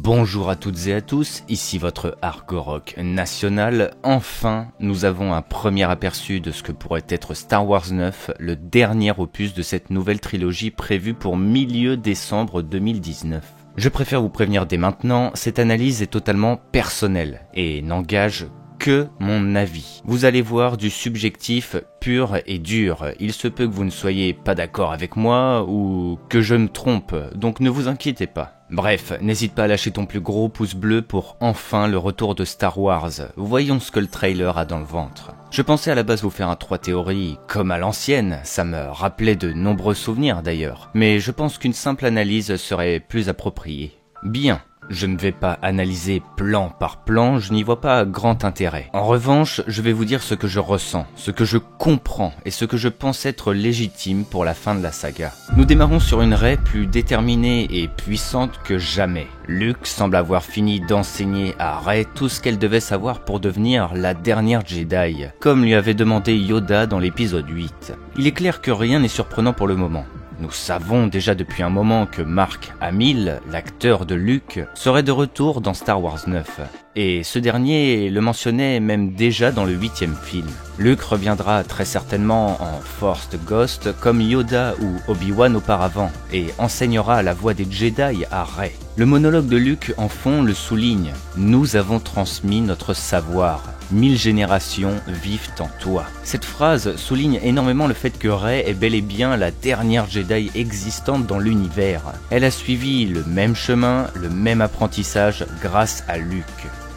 Bonjour à toutes et à tous, ici votre Argorock national. Enfin, nous avons un premier aperçu de ce que pourrait être Star Wars 9, le dernier opus de cette nouvelle trilogie prévue pour milieu décembre 2019. Je préfère vous prévenir dès maintenant, cette analyse est totalement personnelle et n'engage que mon avis. Vous allez voir du subjectif pur et dur. Il se peut que vous ne soyez pas d'accord avec moi ou que je me trompe, donc ne vous inquiétez pas. Bref, n'hésite pas à lâcher ton plus gros pouce bleu pour enfin le retour de Star Wars. Voyons ce que le trailer a dans le ventre. Je pensais à la base vous faire un 3 théories comme à l'ancienne, ça me rappelait de nombreux souvenirs d'ailleurs, mais je pense qu'une simple analyse serait plus appropriée. Bien. Je ne vais pas analyser plan par plan, je n'y vois pas grand intérêt. En revanche, je vais vous dire ce que je ressens, ce que je comprends et ce que je pense être légitime pour la fin de la saga. Nous démarrons sur une Rey plus déterminée et puissante que jamais. Luke semble avoir fini d'enseigner à Rey tout ce qu'elle devait savoir pour devenir la dernière Jedi, comme lui avait demandé Yoda dans l'épisode 8. Il est clair que rien n'est surprenant pour le moment. Nous savons déjà depuis un moment que Mark Hamill, l'acteur de Luke, serait de retour dans Star Wars 9. Et ce dernier le mentionnait même déjà dans le 8e film. Luke reviendra très certainement en Force Ghost comme Yoda ou Obi-Wan auparavant et enseignera la voie des Jedi à Rey. Le monologue de Luke en fond le souligne. Nous avons transmis notre savoir. 1000 générations vivent en toi. Cette phrase souligne énormément le fait que Rey est bel et bien la dernière Jedi existante dans l'univers. Elle a suivi le même chemin, le même apprentissage grâce à Luke.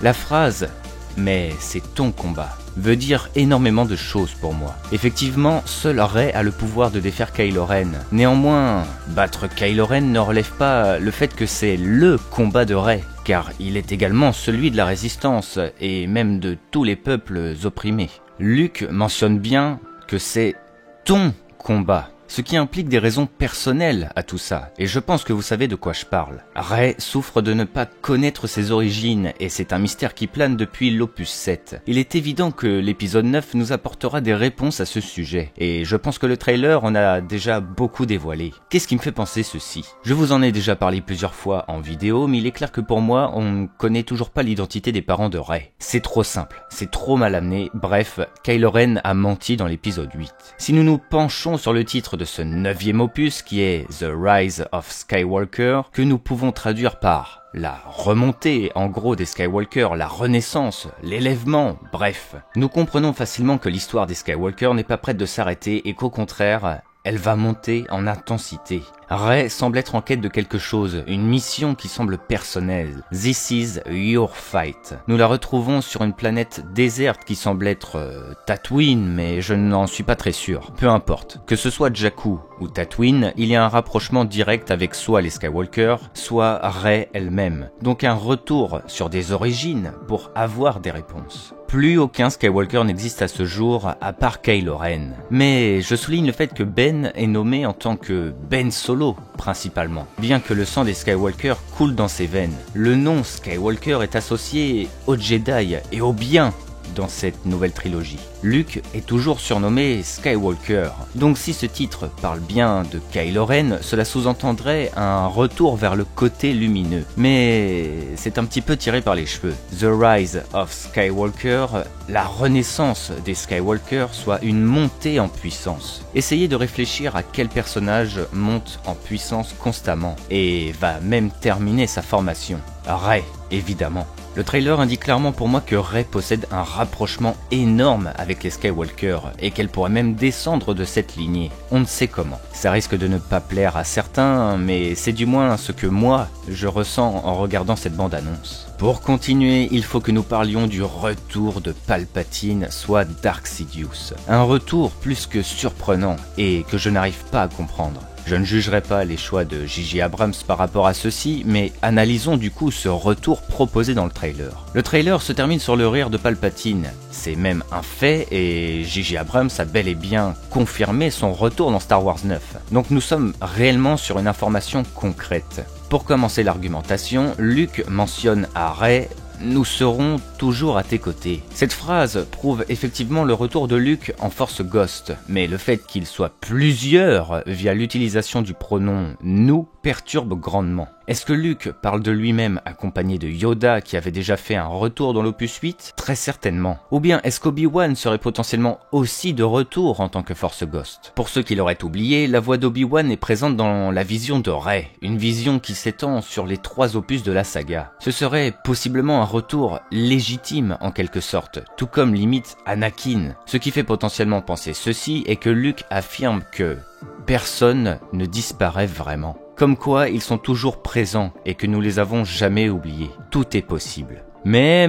La phrase « mais c'est ton combat » veut dire énormément de choses pour moi. Effectivement, seul Rey a le pouvoir de défaire Kylo Ren. Néanmoins, battre Kylo Ren ne relève pas le fait que c'est LE combat de Rey, car il est également celui de la résistance et même de tous les peuples opprimés. Luke mentionne bien que c'est ton combat. Ce qui implique des raisons personnelles à tout ça, et je pense que vous savez de quoi je parle. Rey souffre de ne pas connaître ses origines, et c'est un mystère qui plane depuis l'opus 7. Il est évident que l'épisode 9 nous apportera des réponses à ce sujet, et je pense que le trailer en a déjà beaucoup dévoilé. Qu'est-ce qui me fait penser ceci? Je vous en ai déjà parlé plusieurs fois en vidéo, mais il est clair que pour moi, on ne connaît toujours pas l'identité des parents de Rey. C'est trop simple, c'est trop mal amené, bref, Kylo Ren a menti dans l'épisode 8. Si nous nous penchons sur le titre de ce 9e opus qui est The Rise of Skywalker, que nous pouvons traduire par la remontée en gros des Skywalker, la renaissance, l'élèvement, bref. Nous comprenons facilement que l'histoire des Skywalker n'est pas prête de s'arrêter et qu'au contraire, elle va monter en intensité. Rey semble être en quête de quelque chose, une mission qui semble personnelle. This is your fight. Nous la retrouvons sur une planète déserte qui semble être Tatooine, mais je n'en suis pas très sûr. Peu importe. Que ce soit Jakku ou Tatooine, il y a un rapprochement direct avec soit les Skywalker, soit Rey elle-même. Donc un retour sur des origines pour avoir des réponses. Plus aucun Skywalker n'existe à ce jour, à part Kylo Ren. Mais je souligne le fait que Ben est nommé en tant que Ben Solo, principalement. Bien que le sang des Skywalker coule dans ses veines, le nom Skywalker est associé aux Jedi et au bien dans cette nouvelle trilogie. Luke est toujours surnommé Skywalker, donc si ce titre parle bien de Kylo Ren, cela sous-entendrait un retour vers le côté lumineux. Mais c'est un petit peu tiré par les cheveux. The Rise of Skywalker, la renaissance des Skywalker, soit une montée en puissance. Essayez de réfléchir à quel personnage monte en puissance constamment et va même terminer sa formation. Rey, évidemment. Le trailer indique clairement pour moi que Rey possède un rapprochement énorme avec les Skywalker et qu'elle pourrait même descendre de cette lignée. On ne sait comment. Ça risque de ne pas plaire à certains, mais c'est du moins ce que moi, je ressens en regardant cette bande-annonce. Pour continuer, il faut que nous parlions du retour de Palpatine, soit Dark Sidious. Un retour plus que surprenant et que je n'arrive pas à comprendre. Je ne jugerai pas les choix de J.J. Abrams par rapport à ceci, mais analysons du coup ce retour proposé dans le trailer. Le trailer se termine sur le rire de Palpatine. C'est même un fait et J.J. Abrams a bel et bien confirmé son retour dans Star Wars 9. Donc nous sommes réellement sur une information concrète. Pour commencer l'argumentation, Luke mentionne à Rey nous serons toujours à tes côtés. Cette phrase prouve effectivement le retour de Luke en Force Ghost, mais le fait qu'il soit plusieurs via l'utilisation du pronom nous perturbe grandement. Est-ce que Luke parle de lui-même accompagné de Yoda qui avait déjà fait un retour dans l'opus 8 ? Très certainement. Ou bien est-ce qu'Obi-Wan serait potentiellement aussi de retour en tant que Force Ghost ? Pour ceux qui l'auraient oublié, la voix d'Obi-Wan est présente dans la vision de Rey, une vision qui s'étend sur les 3 opus de la saga. Ce serait possiblement un retour légitime en quelque sorte, tout comme limite Anakin. Ce qui fait potentiellement penser ceci est que Luke affirme que personne ne disparaît vraiment. Comme quoi ils sont toujours présents et que nous les avons jamais oubliés. Tout est possible. Mais,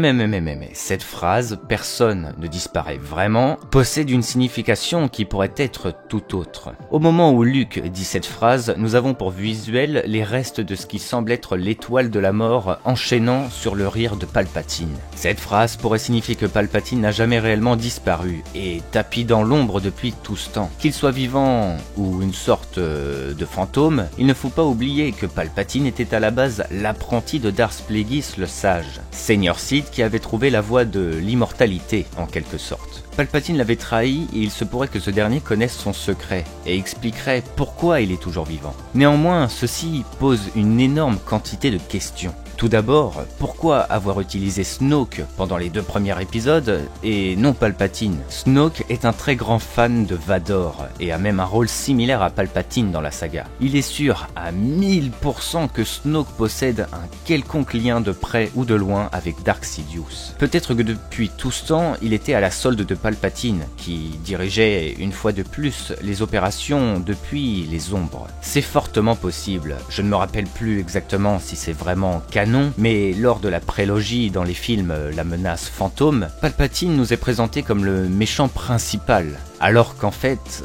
cette phrase, personne ne disparaît vraiment, possède une signification qui pourrait être tout autre. Au moment où Luke dit cette phrase, nous avons pour visuel les restes de ce qui semble être l'étoile de la mort enchaînant sur le rire de Palpatine. Cette phrase pourrait signifier que Palpatine n'a jamais réellement disparu et tapis dans l'ombre depuis tout ce temps. Qu'il soit vivant ou une sorte de fantôme, il ne faut pas oublier que Palpatine était à la base l'apprenti de Darth Plagueis le Sage. Seigneur Sith qui avait trouvé la voie de l'immortalité, en quelque sorte. Palpatine l'avait trahi et il se pourrait que ce dernier connaisse son secret et expliquerait pourquoi il est toujours vivant. Néanmoins, ceci pose une énorme quantité de questions. Tout d'abord, pourquoi avoir utilisé Snoke pendant les 2 premiers épisodes et non Palpatine ? Snoke est un très grand fan de Vador et a même un rôle similaire à Palpatine dans la saga. Il est sûr à 1000% que Snoke possède un quelconque lien de près ou de loin avec Dark Sidious. Peut-être que depuis tout ce temps, il était à la solde de Palpatine, qui dirigeait une fois de plus les opérations depuis les ombres. C'est fortement possible, je ne me rappelle plus exactement si c'est vraiment canon, mais lors de la prélogie dans les films La menace fantôme, Palpatine nous est présenté comme le méchant principal, alors qu'en fait,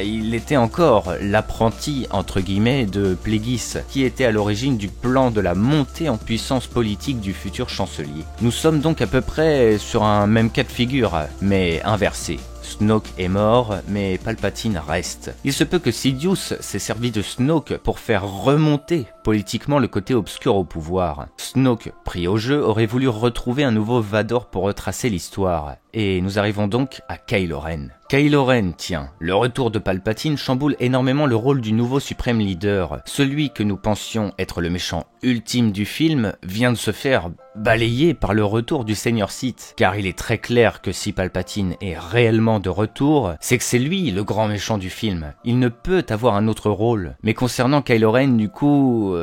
il était encore l'apprenti entre guillemets de Plagueis, qui était à l'origine du plan de la montée en puissance politique du futur chancelier. Nous sommes donc à peu près sur un même cas de figure, mais inversé. Snoke est mort, mais Palpatine reste. Il se peut que Sidious s'est servi de Snoke pour faire remonter politiquement le côté obscur au pouvoir. Snoke, pris au jeu, aurait voulu retrouver un nouveau Vador pour retracer l'histoire. Et nous arrivons donc à Kylo Ren. Kylo Ren, tiens, le retour de Palpatine chamboule énormément le rôle du nouveau suprême leader. Celui que nous pensions être le méchant ultime du film vient de se faire balayer par le retour du Seigneur Sith. Car il est très clair que si Palpatine est réellement de retour, c'est que c'est lui le grand méchant du film. Il ne peut avoir un autre rôle. Mais concernant Kylo Ren, du coup...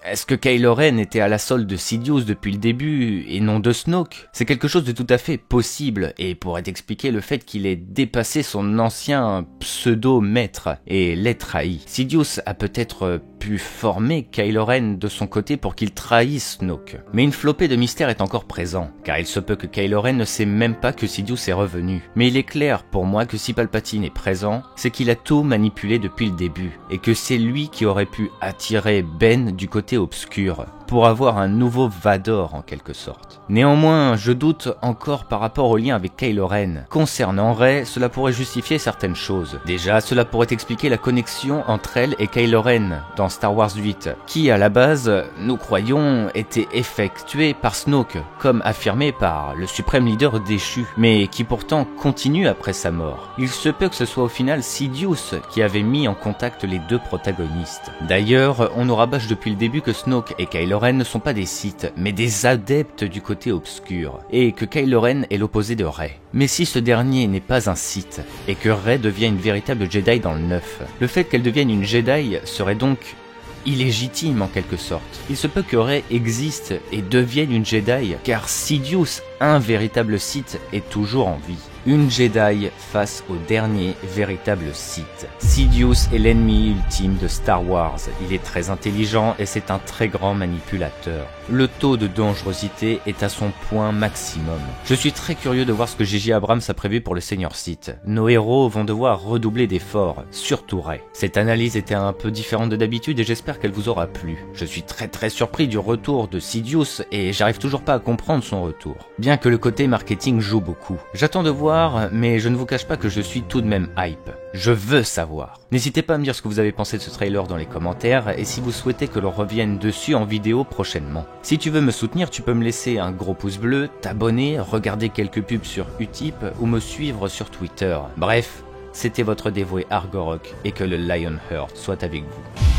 Est-ce que Kylo Ren était à la solde de Sidious depuis le début et non de Snoke ? C'est quelque chose de tout à fait possible et pourrait expliquer le fait qu'il ait dépassé son ancien pseudo-maître et l'ait trahi. Sidious a peut-être pu former Kylo Ren de son côté pour qu'il trahisse Snoke. Mais une flopée de mystère est encore présent, car il se peut que Kylo Ren ne sait même pas que Sidious est revenu. Mais il est clair pour moi que si Palpatine est présent, c'est qu'il a tout manipulé depuis le début, et que c'est lui qui aurait pu attirer Ben du côté obscur, pour avoir un nouveau Vador en quelque sorte. Néanmoins, je doute encore par rapport au lien avec Kylo Ren. Concernant Rey, cela pourrait justifier certaines choses. Déjà, cela pourrait expliquer la connexion entre elle et Kylo Ren dans Star Wars 8, qui à la base, nous croyons, était effectuée par Snoke, comme affirmé par le suprême leader déchu, mais qui pourtant continue après sa mort. Il se peut que ce soit au final Sidious qui avait mis en contact les 2 protagonistes. D'ailleurs, on nous rabâche depuis le début que Snoke et Kylo Ren ne sont pas des Sith, mais des adeptes du côté obscur, et que Kylo Ren est l'opposé de Rey. Mais si ce dernier n'est pas un Sith, et que Rey devient une véritable Jedi dans le 9, le fait qu'elle devienne une Jedi serait donc illégitime en quelque sorte. Il se peut que Rey existe et devienne une Jedi, car Sidious, un véritable Sith, est toujours en vie. Une Jedi face au dernier véritable Sith. Sidious est l'ennemi ultime de Star Wars. Il est très intelligent et c'est un très grand manipulateur. Le taux de dangerosité est à son point maximum. Je suis très curieux de voir ce que J.J. Abrams a prévu pour le Seigneur Sith. Nos héros vont devoir redoubler d'efforts, surtout Rey. Cette analyse était un peu différente de d'habitude et j'espère qu'elle vous aura plu. Je suis très surpris du retour de Sidious et j'arrive toujours pas à comprendre son retour. Bien que le côté marketing joue beaucoup. J'attends de voir, mais je ne vous cache pas que je suis tout de même hype. Je veux savoir. N'hésitez pas à me dire ce que vous avez pensé de ce trailer dans les commentaires et si vous souhaitez que l'on revienne dessus en vidéo prochainement. Si tu veux me soutenir, tu peux me laisser un gros pouce bleu, t'abonner, regarder quelques pubs sur Utip ou me suivre sur Twitter. Bref, c'était votre dévoué Argorok et que le Lionheart soit avec vous.